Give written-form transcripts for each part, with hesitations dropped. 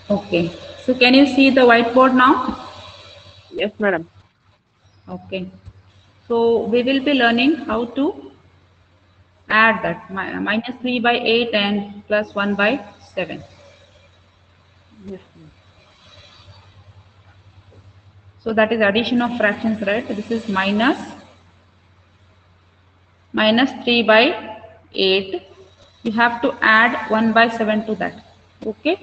Okay. So can you see the whiteboard now? Yes, madam. Okay. So we will be learning how to add that minus 3 by 8 and plus 1 by 7. Yes, ma'am. So that is addition of fractions, right? This is minus 3 by 8. You have to add 1 by 7 to that. Okay.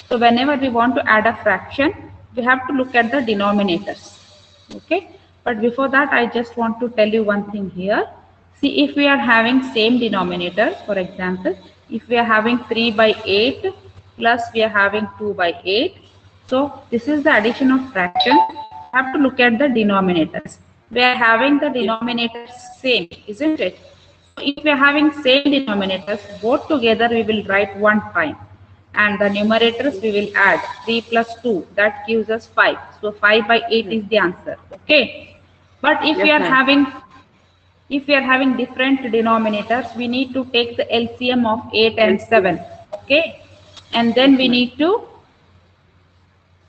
So whenever we want to add a fraction, we have to look at the denominators. Okay. But before that, I just want to tell you one thing here. See, if we are having same denominator, for example, if we are having 3 by 8 plus we are having 2 by 8. So this is the addition of fraction. We have to look at the denominators. We are having the Yes, denominators same, isn't it? So if we are having same denominators, both together we will write one time. And the numerators we will add 3 plus 2. That gives us 5. So 5 by 8 yes, is the answer. Okay. But yes, ma'am. if we are having different denominators, we need to take the LCM of 8 and LCM. 7. Okay. And Yes, then we ma'am. need to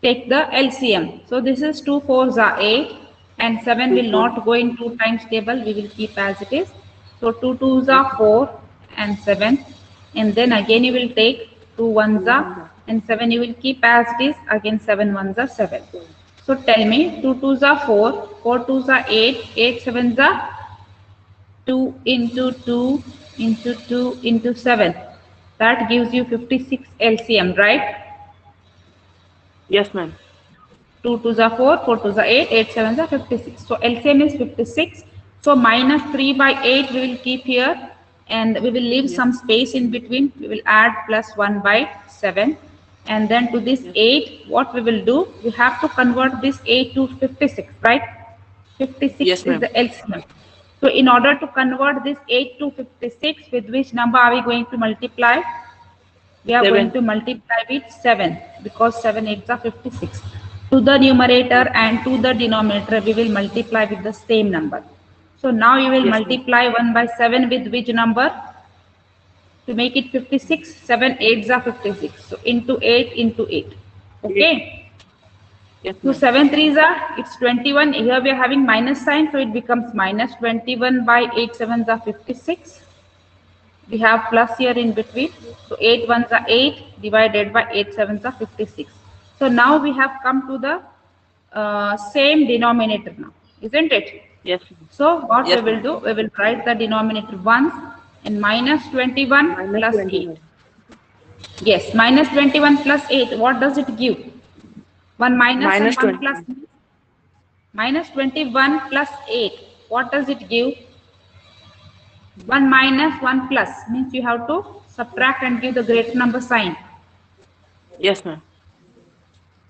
take the LCM. So this is 2 4s are 8 and 7 Two will four. not go in 2 times table. We will keep as it is. So 2 2s Yes, are ma'am. 4 and 7. And then again you will take 2 1s Two are ones are and 7 you will keep as it is. Again 7 1s are 7. seven. So tell me 2 2s are 4, 4 2s are 8, 8 7s are 2 into 2 into 2 into 7. That gives you 56 LCM, right? Yes, ma'am. 2 2s are 4, 4 2s are 8, 8 7s are 56. So LCM is 56. So minus 3 by 8 we will keep here and we will leave Yes, some space in between. We will add plus 1 by 7. And then to this yes, 8, what we will do, we have to convert this 8 to 56, right? 56 yes, is ma'am. the LCM. So in order to convert this 8 to 56, with which number are we going to multiply? We are going Seven. to multiply with 7 because 7 8s are 56. To the numerator Yes, ma'am. and to the denominator, we will multiply with the same number. So now you will Yes, ma'am. multiply 1 by 7 with which number? To make it 56, 7 8s are 56. So into 8 into 8. Eight. Okay. Yes, So ma'am. 7 3s are, it's 21. Here we are having minus sign, so it becomes minus 21 by 8 7s are 56. We have plus here in between. So 8 ones are 8 divided by 8 sevens are 56. So now we have come to the same denominator now, isn't it? Yes, ma'am. So what we Yes, will ma'am. do, we will write the denominator once and minus 21 Minus plus 8. 21. Yes, minus 21 plus 8. What does it give? 1 minus and Minus 1 plus 21. minus 21 plus 8. What does it give? 1 minus 1 plus means you have to subtract and give the greater number sign. Yes, ma'am.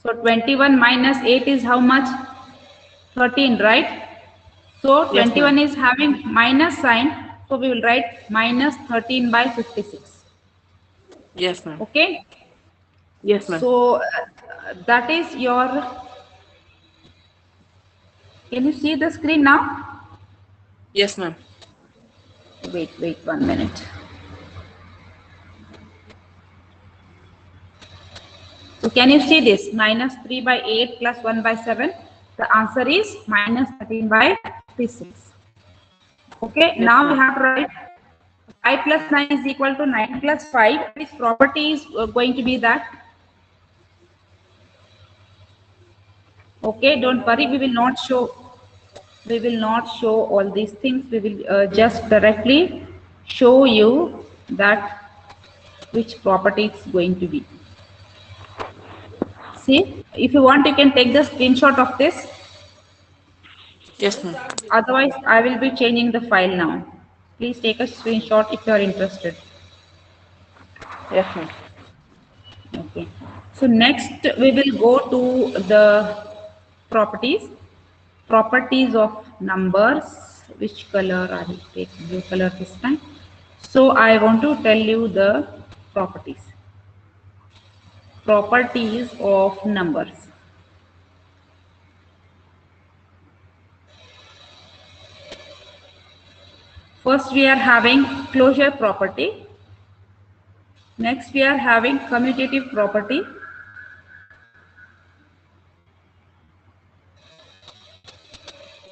So 21 minus 8 is how much? 13, right? So Yes, ma'am. 21 is having minus sign. So we will write minus 13 by 56. Yes, ma'am. Okay. Yes, ma'am. So that is your, can you see the screen now? Yes, ma'am. Wait 1 minute. So can you see this? Minus 3 by 8 plus 1 by 7. The answer is minus 13 by 56. Okay, Yes, now we ma'am. have to write 5 plus 9 is equal to 9 plus 5. Which property is going to be that? Okay, don't worry, we will not show all these things. We will just directly show you that which property it's going to be. See, if you want, you can take the screenshot of this. Yes, ma'am. Otherwise, I will be changing the file now. Please take a screenshot if you are interested. Yes, ma'am. Okay. So next we will go to the properties. Properties of numbers. Which color I will take? Blue color this time. So I want to tell you the properties. Properties of numbers. First we are having closure property. Next we are having commutative property.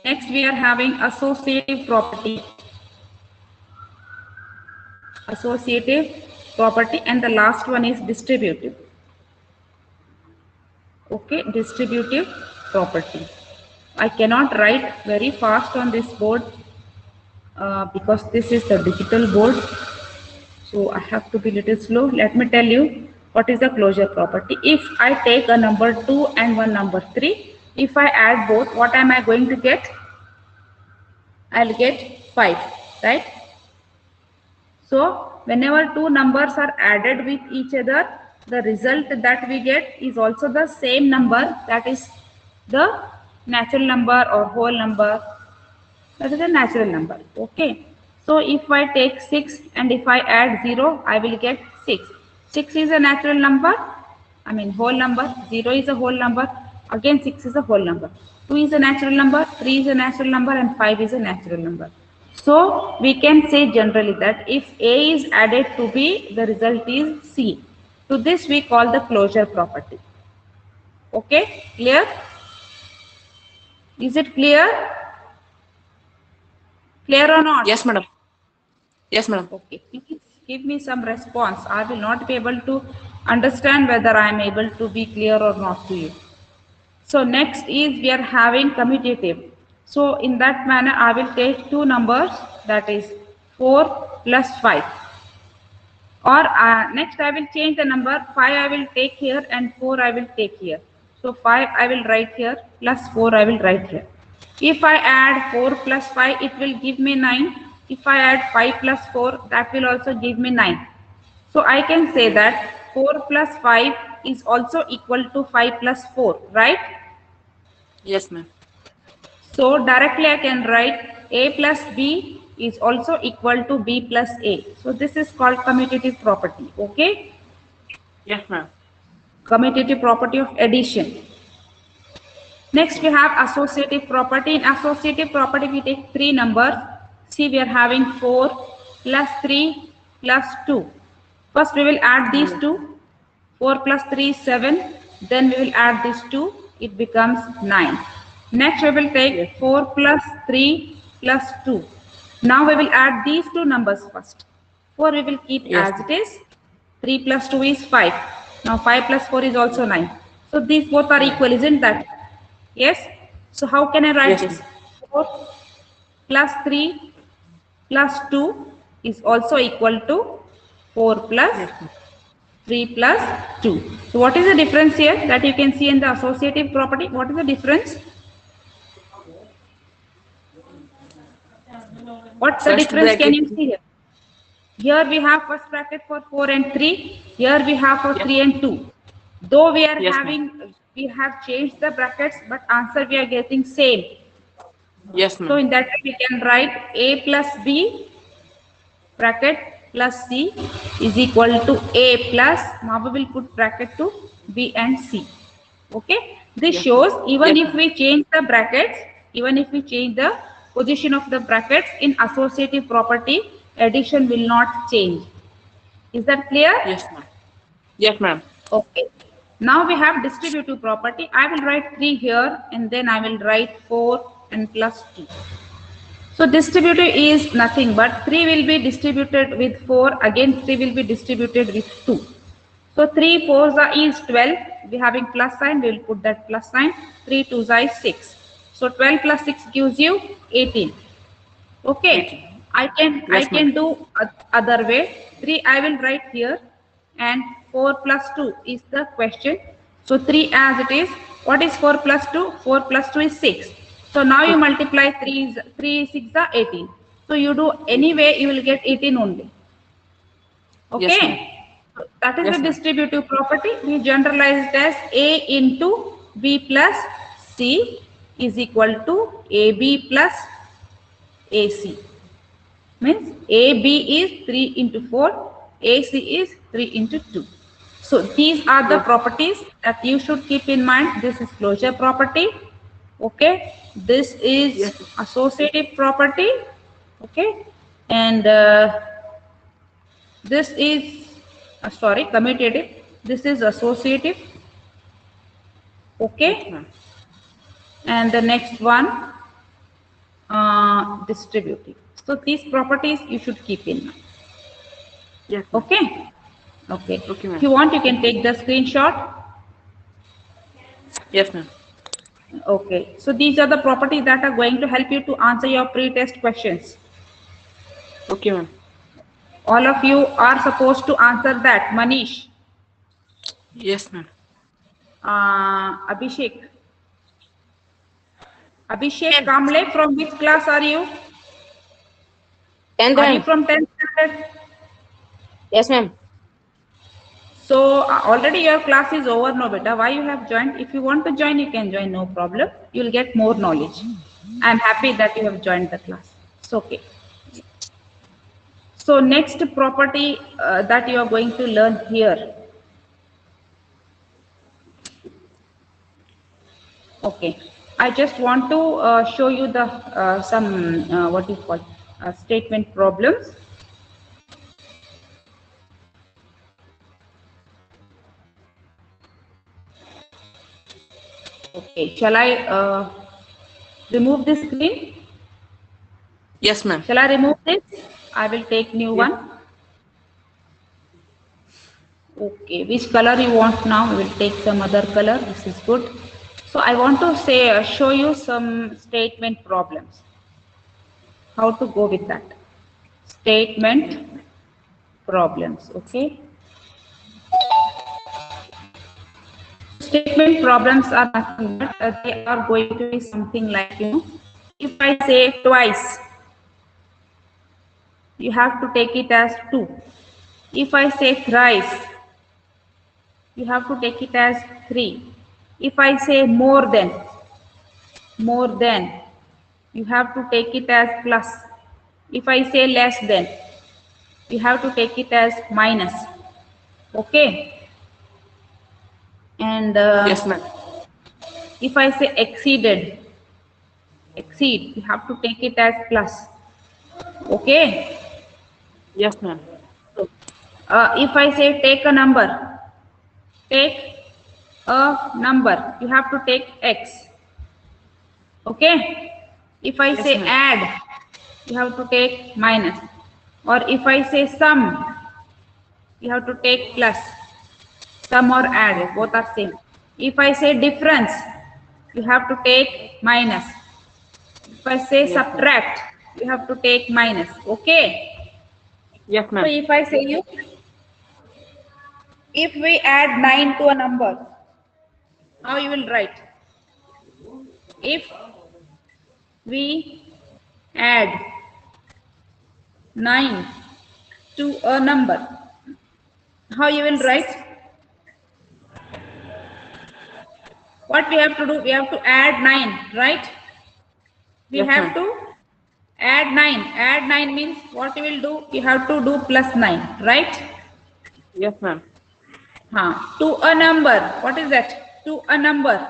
Next, we are having associative property. Associative property, and the last one is distributive. Okay, distributive property. I cannot write very fast on this board because this is the digital board. So I have to be little slow. Let me tell you what is the closure property. If I take a number 2 and one number 3, if I add both, what am I going to get? I'll get 5, right? So whenever two numbers are added with each other, the result that we get is also the same number, that is the natural number or whole number. That is a natural number. Okay. So if I take 6 and if I add 0, I will get 6. 6 is a natural number, I mean whole number. 0 is a whole number. Again 6 is a whole number. 2 is a natural number, 3 is a natural number, and 5 is a natural number. So we can say generally that if A is added to B, the result is C. To this we call the closure property. Okay, clear? Is it clear? Clear or not? Yes, madam. Yes, madam. Okay, please give me some response. I will not be able to understand whether I am able to be clear or not to you. So next is we are having commutative. So in that manner, I will take two numbers, that is 4 plus 5. Or next I will change the number, 5 I will take here and 4 I will take here. So 5 I will write here, plus 4 I will write here. If I add 4 plus 5, it will give me 9. If I add 5 plus 4, that will also give me 9. So I can say that 4 plus 5 is also equal to 5 plus 4, right? Yes, ma'am. So directly I can write A plus B is also equal to B plus A. So this is called commutative property. Okay? Yes, ma'am. Commutative property of addition. Next we have associative property. In associative property we take three numbers. See, we are having 4 plus 3 plus 2. First we will add these two. 4 plus 3 is 7. Then we will add these two. It becomes 9. Next we will take 4 plus 3 plus 2. Now we will add these two numbers first. 4 we will keep as it is. 3 plus 2 is 5. Now 5 plus 4 is also 9. So these both are equal, isn't that? Yes. So how can I write this? 4 plus 3 plus 2 is also equal to 4 plus 3 plus 2. So what is the difference here that you can see in the associative property? What is the difference? What's the difference can you see here? Here we have first bracket for 4 and 3. Here we have for 3 and 2. Though we are we have changed the brackets, but answer we are getting same. Yes, ma'am. So in that way we can write A plus B bracket plus C is equal to A plus, now we will put bracket to B and C. Okay. This shows even if we change the brackets, even if we change the position of the brackets in associative property, addition will not change. Is that clear? Yes, ma'am. Yes, ma'am. Okay. Now we have distributive property. I will write 3 here and then I will write 4 and plus 2. So distributive is nothing but 3 will be distributed with 4. Again 3 will be distributed with 2. So 3 4s is 12. We having plus sign. We will put that plus sign. 3 2s is 6. So 12 plus 6 gives you 18. Okay. 18. I can do other way. 3 I will write here and 4 plus 2 is the question. So 3 as it is. What is 4 plus 2? 4 plus 2 is 6. So now you multiply 3 6 are 18. So you do any way you will get 18 only. Okay. Yes, so that is the distributive property. We generalized as A into B plus C is equal to AB plus AC. Means AB is 3 into 4, AC is 3 into 2. So these are the properties that you should keep in mind. This is closure property. Okay. This is associative property. Okay. And this is, commutative. This is associative. Okay. And the next one distributive. So these properties you should keep in mind. Yes, ma'am. Okay. Okay. Okay, ma'am. If you want, you can take the screenshot. Yes, ma'am. Okay. So these are the properties that are going to help you to answer your pre-test questions. Okay, ma'am. All of you are supposed to answer that. Manish, Yes, ma'am. Abhishek. Abhishek Kamble, from which class are you? 10th, Are you ma'am. from 10th standard? Yes, ma'am. So already your class is over now, beta. Why you have joined? If you want to join, you can join, no problem. You will get more knowledge. I am happy that you have joined the class. It's okay. So next property that you are going to learn here. Okay. I just want to show you the some what you call statement problems. Okay. Shall I remove this screen? Yes, ma'am. Shall I remove this? I will take new Yes. one. Okay, which color you want now? We will take some other color. This is good. So I want to say, show you some statement problems. How to go with that? Statement problems. Okay. Statement problems are nothing but they are going to be something like, if I say twice, you have to take it as 2. If I say thrice, you have to take it as 3. If I say more than, you have to take it as plus. If I say less than, you have to take it as minus. Okay. And Yes, ma'am. if I say exceed, you have to take it as plus. Okay. Yes, ma'am. If I say take a number, you have to take x. Okay. If I Yes, say ma'am. add, you have to take minus. Or if I say sum, you have to take plus. Sum or add, both are same. If I say difference, you have to take minus. If I say Yes, ma'am. subtract, you have to take minus. Okay. Yes, So ma'am. if I say you, if we add 9 to a number, how you will write? If we add 9 to a number, how you will write? What we have to do? We have to add 9, right? We Yes, have ma'am. to add 9. Add 9 means what you will do? You have to do plus 9, right? Yes, ma'am. To a number. What is that? To a number.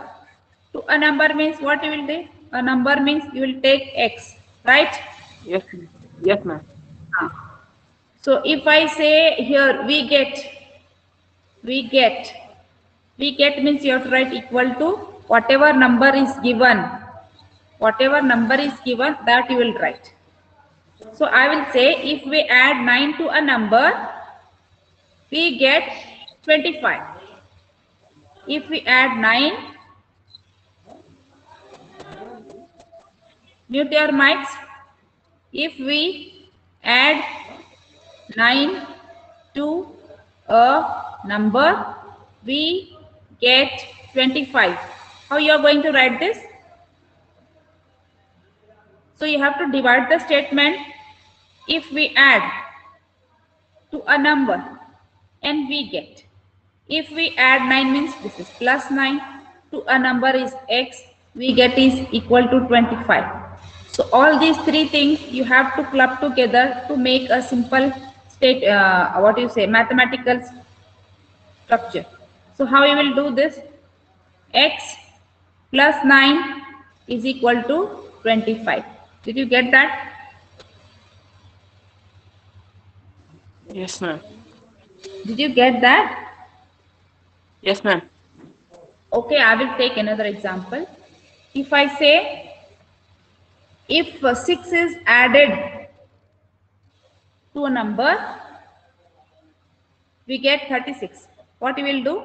To a number means what you will do? A number means you will take x, right? Yes, ma'am. Yes, ma'am. So if I say here we get means you have to write equal to whatever number is given. Whatever number is given, that you will write. So I will say if we add 9 to a number, we get 25. If we add 9, mute your mics. If we add 9 to a number, we get 25. How you are going to write this? So you have to divide the statement. If we add to a number and we get. If we add 9 means this is plus 9 to a number is x, we get is equal to 25. So all these three things you have to club together to make a simple mathematical structure. So how you will do this? X plus 9 is equal to 25. Did you get that? Yes, ma'am. Did you get that? Yes, ma'am. Okay, I will take another example. If I say If 6 is added to a number, we get 36. What we will do?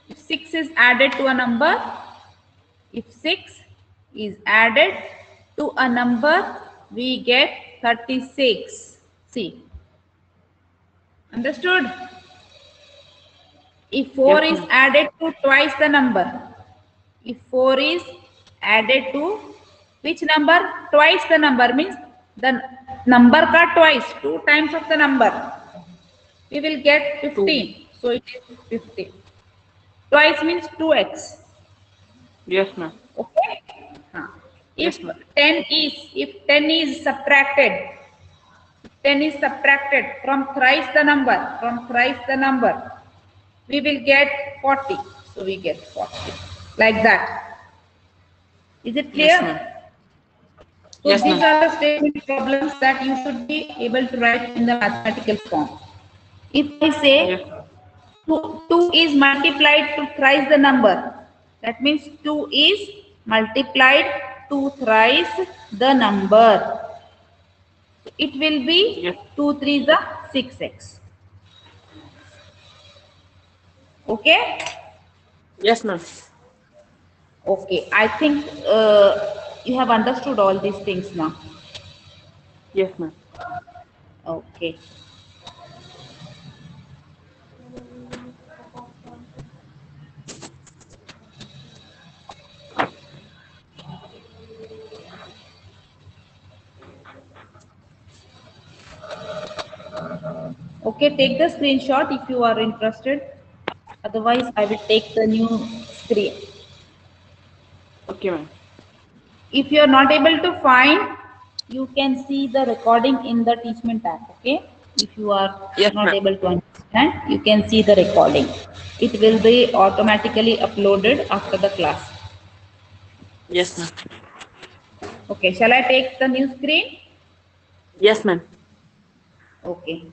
If 6 is added to a number, if 6 is added to a number, we get 36. See. Understood? If 4 Yes, is ma'am. added to twice the number, if 4 is added to which number? Twice the number means the number ka twice, 2 times of the number. We will get 15. So it is 50. Twice means 2x. Yes, ma'am. Okay. If Yes, ma'am. 10 is subtracted, 10 is subtracted from thrice the number, we will get 40. So we get 40 like that. Is it clear? Yes, ma'am. So Yes, these ma'am. are the statement problems that you should be able to write in the mathematical form. If I say Yes. 2 is multiplied to thrice the number, that means 2 is multiplied to thrice the number. It will be Yes. 2 3 is 6x. Okay? Yes, ma'am. Okay. I think you have understood all these things now. Yes, ma'am. Okay. Okay, take the screenshot if you are interested. Otherwise, I will take the new screen. Okay, ma'am. If you are not able to find, you can see the recording in the Teachment app. Okay. If you are Yes, not ma'am. able to understand, you can see the recording. It will be automatically uploaded after the class. Yes, ma'am. Okay. Shall I take the new screen? Yes, ma'am. Okay.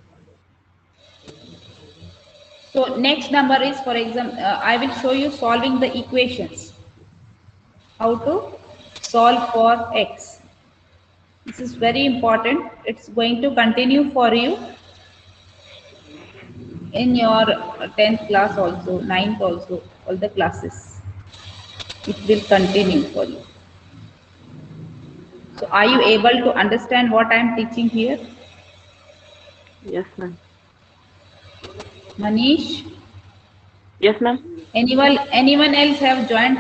So next number is, for example, I will show you solving the equations. How to solve for x. This is very important. It's going to continue for you in your 10th class also, 9th also, all the classes. It will continue for you. So are you able to understand what I am teaching here? Yes, ma'am. Manish? Yes, ma'am. Anyone else have joined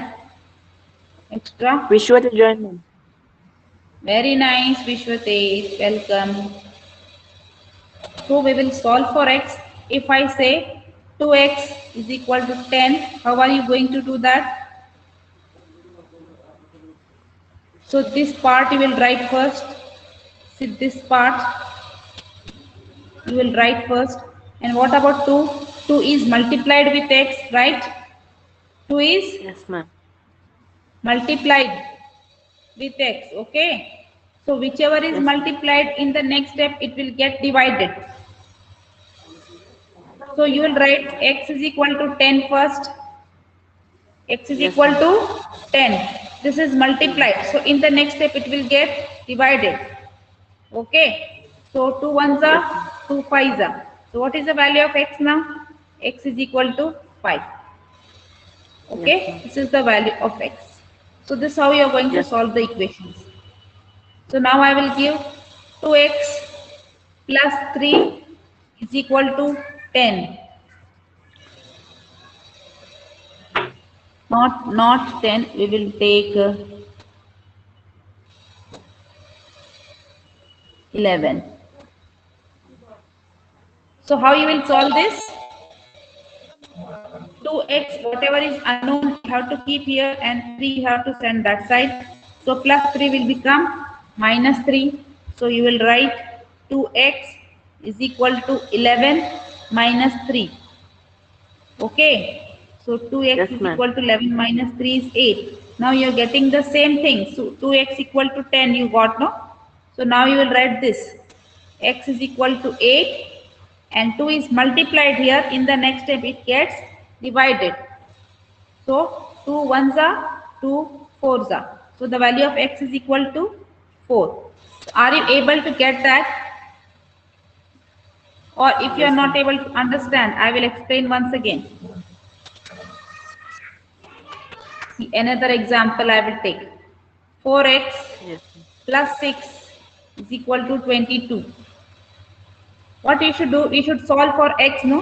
extra? Vishwa to join, ma'am. Very nice, Vishwate. Welcome. So we will solve for x. If I say 2x is equal to 10, how are you going to do that? So this part you will write first. See this part you will write first. And what about 2? 2 is multiplied with x, right? 2 is Yes, ma'am. multiplied with x, okay? So whichever is Yes. multiplied in the next step, it will get divided. So you will write x is equal to 10 first. X is Yes, equal ma'am. to 10. This is multiplied. So in the next step, it will get divided. Okay. So 2 ones are, 2 5s are. So what is the value of x now? X is equal to 5. Okay. Yes, ma'am. This is the value of x. So this is how you are going to Yes. solve the equations. So now I will give 2x plus 3 is equal to 10. Not 10. We will take 11. So how you will solve this? 2x, whatever is unknown, you have to keep here, and 3 you have to send that side. So plus 3 will become minus 3. So you will write 2x is equal to 11 minus 3. Okay. So 2x Yes, is ma'am. equal to 11 minus 3 is 8. Now you are getting the same thing. So 2x equal to 10 you got, no? So now you will write this. X is equal to 8 and 2 is multiplied here. In the next step it gets divided. So 2 ones are 2 4s are. So the value of x is equal to 4. Are you able to get that? Or if you are Yes, not ma'am. able to understand, I will explain once again. See, another example I will take. 4x Yes, ma'am. plus 6 is equal to 22. What you should do, you should solve for x, no?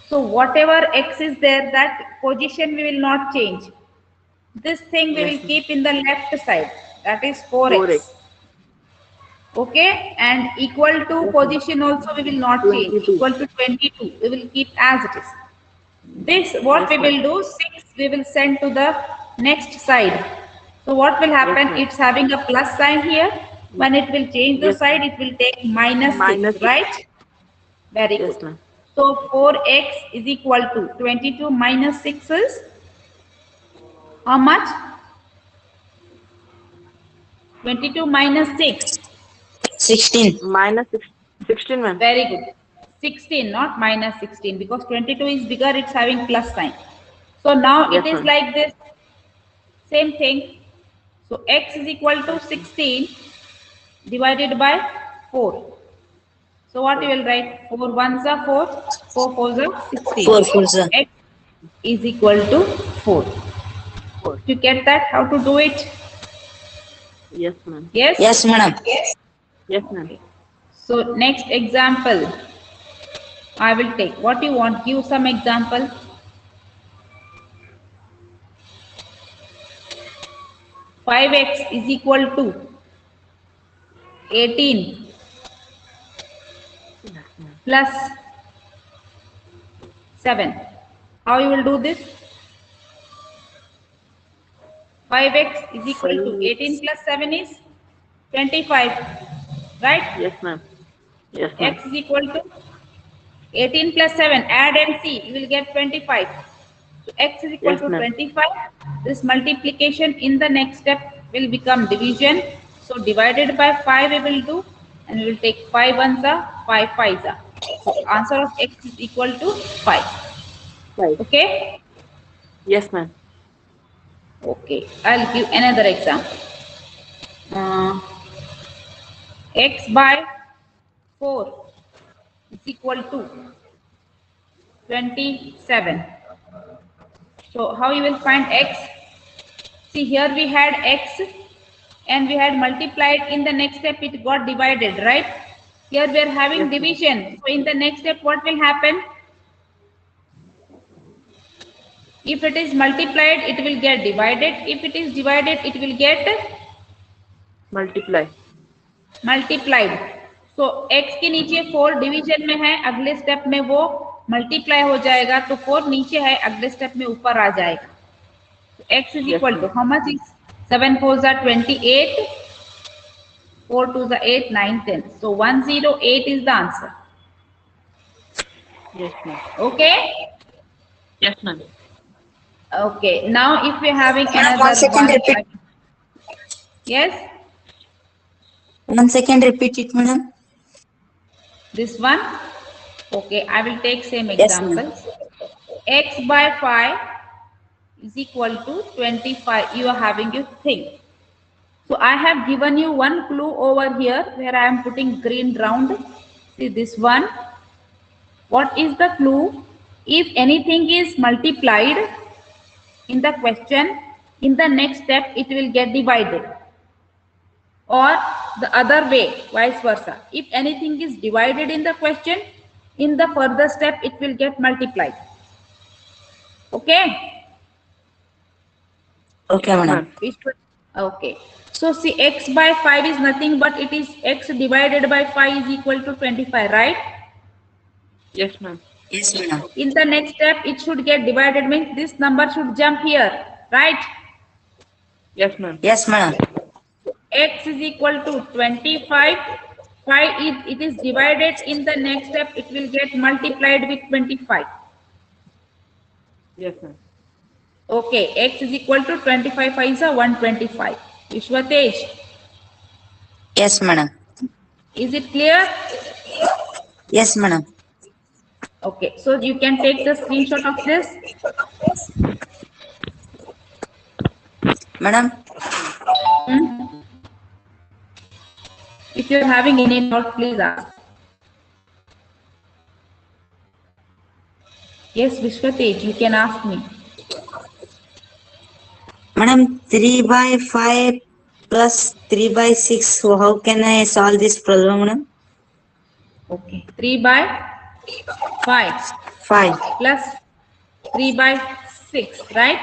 So whatever x is there, that position we will not change. This thing we will Yes, ma'am. keep in the left side, that is 4x. 4x. Okay, and equal to Yes, ma'am. position also we will not change, 22. equal to 22, we will keep as it is. This, what Yes, we ma'am. will do, 6 we will send to the next side. So what will happen, ma'am. it's having a plus sign here. When it will change the Yes, side, ma'am. it will take minus 6, Minus 6. right? Very Yes, good. ma'am. So 4x is equal to 22 minus 6 is how much? 22 minus 6. 16. Minus 16, ma'am. Very good. 16, not minus 16, because 22 is bigger, it's having plus sign. So now Yes, it is ma'am. like this. Same thing. So x is equal to 16 divided by 4. So what you will write? 4 ones are 4, 4 fours are 16. 4 fools. X is equal to 4. 4. To get that, how to do it? Yes, ma'am. Yes? Yes, madam. Yes, ma'am. So next example, I will take. What you want? Give some example. Five x is equal to 18 Yes, ma'am. plus 7. How you will do this? 5x is equal to 18 plus 7 is 25, right? Yes, ma'am. Yes, ma'am. X is equal to 18 plus 7, add and see, you will get 25. So x is equal Yes, to ma'am. 25. This multiplication in the next step will become division. So divided by 5 we will do, and we will take 5 ones are 5 fives are. So answer of x is equal to 5. 5. Okay? Yes, ma'am. Okay, I'll give another example. X by 4 is equal to 27. So how you will find x? See, here we had x and we had multiplied. In the next step it got divided, right? Here we are having Yes, ma'am. division. So in the next step what will happen? If it is multiplied, it will get divided. If it is divided, it will get Multiply. Multiplied. So x के नीचे 4 division में है, अगले step में वो multiply हो जाएगा, तो 4 नीचे है, अगले स्टेप में ऊपर आ जाएगा. x is equal to how much is 7 4s are 28, 4 2s are 8 9 10. So 108 is the answer. Yes, ma'am. Okay. Yes, ma'am. Okay, now if we are having Madam, another 1 second, one. repeat. Yes, 1 second, repeat it, madam. this one. Okay, I will take same Yes, ma'am. example. X by 5 is equal to 25. You are having your thing. So I have given you one clue over here where I am putting green round. See this one. What is the clue? If anything is multiplied in the question, in the next step it will get divided. Or the other way, vice versa. If anything is divided in the question, in the further step it will get multiplied. Okay? Okay, madam. Okay. So see, x by 5 is nothing but it is x divided by 5 is equal to 25, right? Yes, ma'am. Yes, madam. In the next step it should get divided, means this number should jump here, right? Yes, ma'am. Yes, madam. X is equal to 25. 5 it is divided, in the next step it will get multiplied with 25. Yes, ma'am. Okay, x is equal to 25 5 is 125. Vishwatej, Yes, madam. is it clear? Yes, madam. Okay, so you can take the screenshot of this. Madam, Hmm? If you're having any doubt, please ask. Yes, Vishwatej, you can ask me. Madam, 3 by 5 plus 3 by 6. So how can I solve this problem, madam? Okay. 3 by 5 5. plus 3 by 6, right?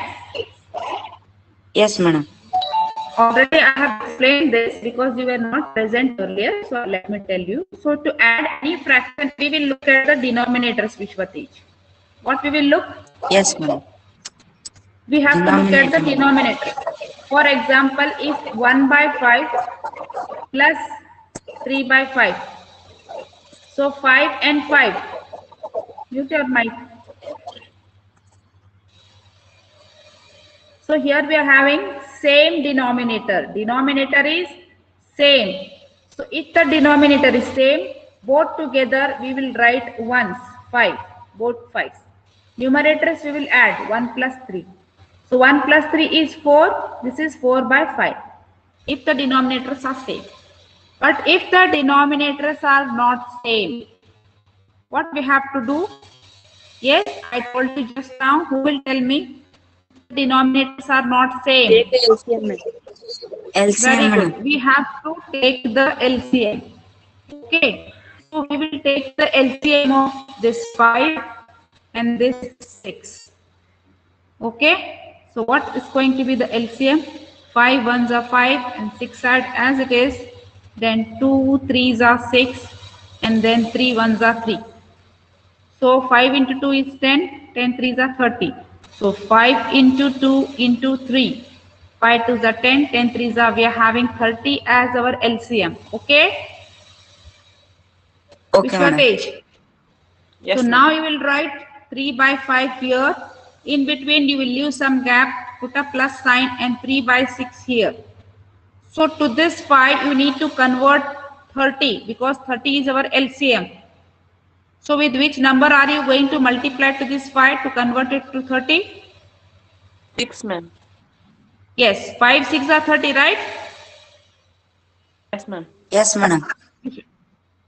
Yes, madam. Already I have explained this because you were not present earlier. So let me tell you. So to add any fraction, we will look at the denominators, Vishwatej. What we will look? Yes, madam. We have to look at the Denominator. denominator. For example, if 1 by 5 plus 3 by 5. So 5 and 5. Mute your mic. So here we are having same denominator. Denominator is same. So if the denominator is same, both together we will write ones, 5, both 5s. Numerators we will add 1 plus 3. So 1 plus 3 is 4. This is 4 by 5. If the denominators are same. But if the denominators are not same, what we have to do? Yes, I told you just now. Who will tell me? Denominators are not same. Take the LCM, madam. LCM, Very madam. good. We have to take the LCM. Okay. So we will take the LCM of this 5 and this 6. Okay. So what is going to be the LCM? 5 ones are 5 and 6 are as it is. Then 2 3s are 6 and then 3 ones are 3. So 5 into 2 is 10, 10 3s are 30. So 5 into 2 into 3, 5 2s are 10, 10 3s are, we are having 30 as our LCM. Okay? Okay, madam. Vishwatej. Yes, So ma'am. now you will write 3 by 5 here. In between you will leave some gap, put a plus sign and 3 by 6 here. So to this 5 you need to convert 30 because 30 is our LCM. So with which number are you going to multiply to this 5 to convert it to 30? 6, ma'am. Yes, 5 6 are 30, right? Yes, ma'am. Yes, madam.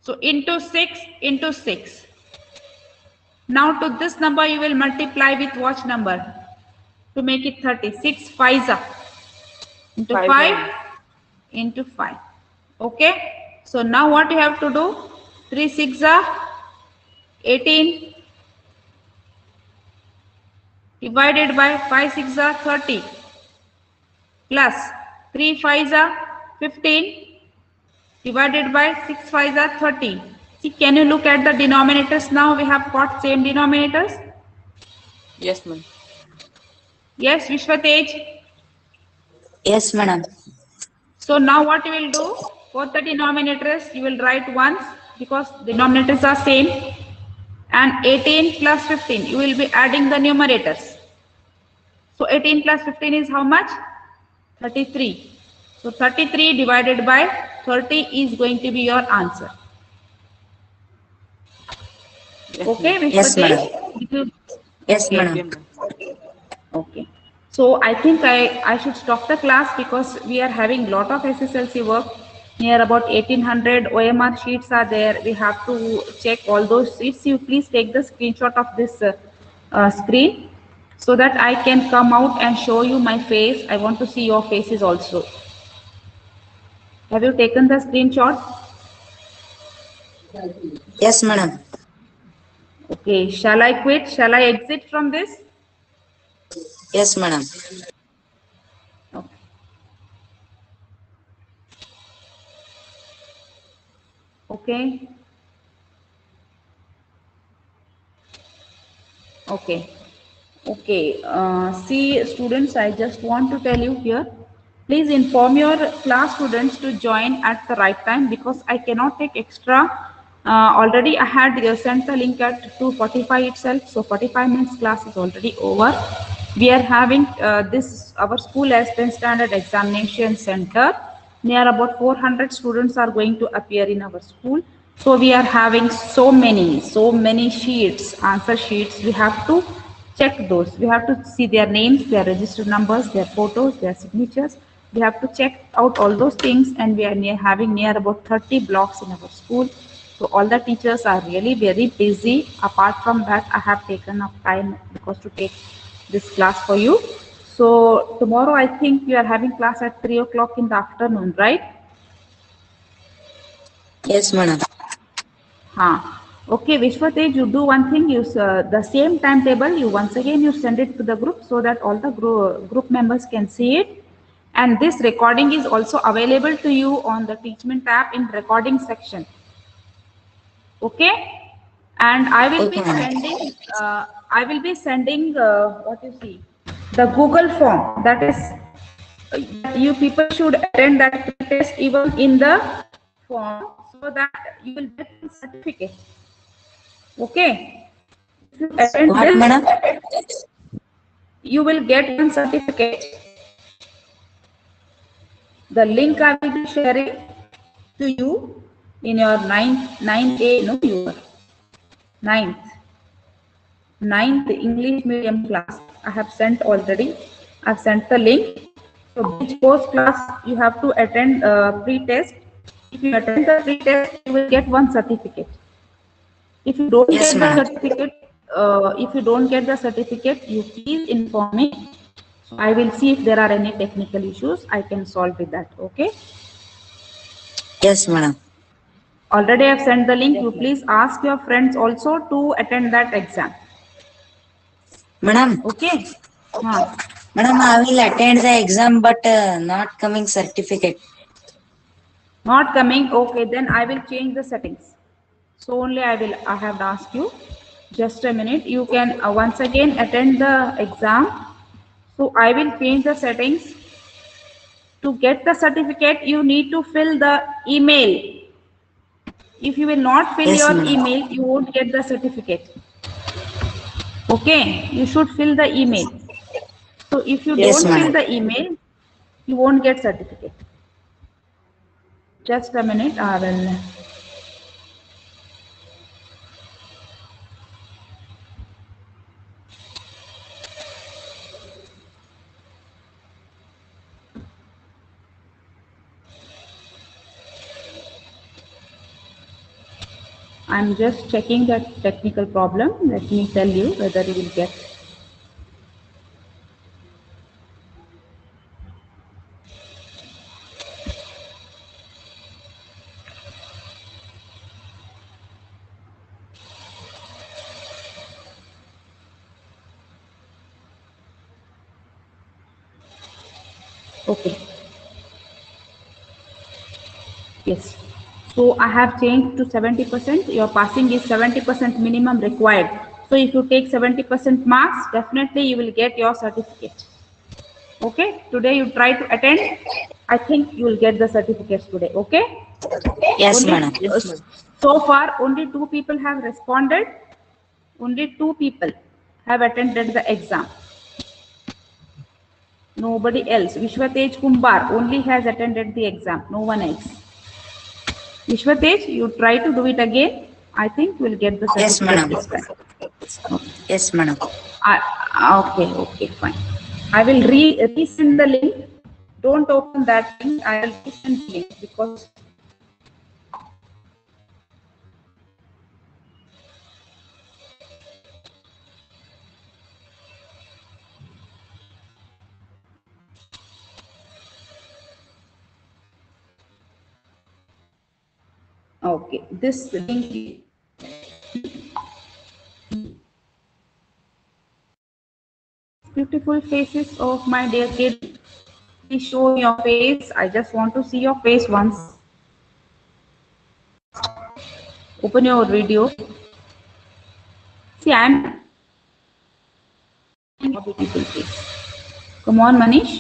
So into 6 into 6. Now to this number you will multiply with what number? To make it 30. 6 5s are into 5, 5 ma'am. into 5. Okay. So now what you have to do? 3 6 are 18 divided by 5 6 are 30 plus 3 5s are 15 divided by 6 5s are 30. See, can you look at the denominators now? We have got same denominators. Yes, ma'am. Yes, Vishwatej. Yes, madam. So now what you will do? For the denominators, you will write ones because denominators are same. And 18 plus 15, you will be adding the numerators. So 18 plus 15 is how much? 33. So 33 divided by 30 is going to be your answer. Yes, Okay, ma'am. Yes, Vishwatej? Yes, Okay. madam. Okay, ma'am. Okay. So I think I should stop the class because we are having lot of SSLC work. Near about 1800 OMR sheets are there. We have to check all those sheets. You please take the screenshot of this screen so that I can come out and show you my face. I want to see your faces also. Have you taken the screenshot? Yes, madam. Okay. Shall I quit? Shall I exit from this? Yes, madam. Okay. Okay. Okay. Okay. See, students, I just want to tell you here. Please inform your class students to join at the right time because I cannot take extra. Already I had sent the link at 2:45 itself. So 45 minutes class is already over. We are having this, our school as 10th standard examination center. Near about 400 students are going to appear in our school. So we are having so many sheets, answer sheets. We have to check those. We have to see their names, their registered numbers, their photos, their signatures. We have to check out all those things, and we are having near about 30 blocks in our school. So all the teachers are really very busy. Apart from that, I have taken up time because to take this class for you. So tomorrow I think you are having class at 3 o'clock in the afternoon, right? Yes, madam. Okay, Vishwatej, you do one thing, the same timetable, you once again you send it to the group so that all the group members can see it. And this recording is also available to you on the Teachment app in recording section. Okay? And I will be sending, what you see, the Google form, that is, you people should attend that test even in the form so that you will get a certificate. Okay? If you attend What, this, madam? you will get one certificate. The link I will be sharing to you in your 9A, no, your 9th English medium class. I have sent already. I've sent the link. So which course class you have to attend pre-test. If you attend the pre-test, you will get one certificate. If you don't Yes, get madam. the certificate, you please inform me. So I will see if there are any technical issues. I can solve with that. Okay. Yes, madam. Already I have sent the link. You please ask your friends also to attend that exam. Madam, Okay. madam, I will attend the exam, but not coming certificate. Not coming. Okay, then I will change the settings. So only I have to ask you. Just a minute. You can once again attend the exam. So I will change the settings. To get the certificate, you need to fill the email. If you will not fill Yes, your madam. email, you won't get the certificate. Okay, you should fill the email. So if you Yes, don't fill madam. the email, you won't get certificate. Just a minute, I will. I'm just checking that technical problem. Let me tell you whether you will get. Okay. Yes. So I have changed to 70%. Your passing is 70% minimum required. So if you take 70% marks, definitely you will get your certificate. Okay. Today you try to attend. I think you will get the certificates today. Okay. Yes, Only, madam. so far, only 2 people have responded. Only 2 people have attended the exam. Nobody else. Vishwatej Kumbar only has attended the exam. No one else. Vishwatej, you try to do it again. I think we'll get the Yes, certificate madam. this time. Okay. Yes, madam. Okay, fine. I will resend the link. Don't open that link. I will resend the link because. Okay, this link. Beautiful faces of my dear kid. Please show your face. I just want to see your face once. Open your video. See, I'm a beautiful face. Come on, Manish.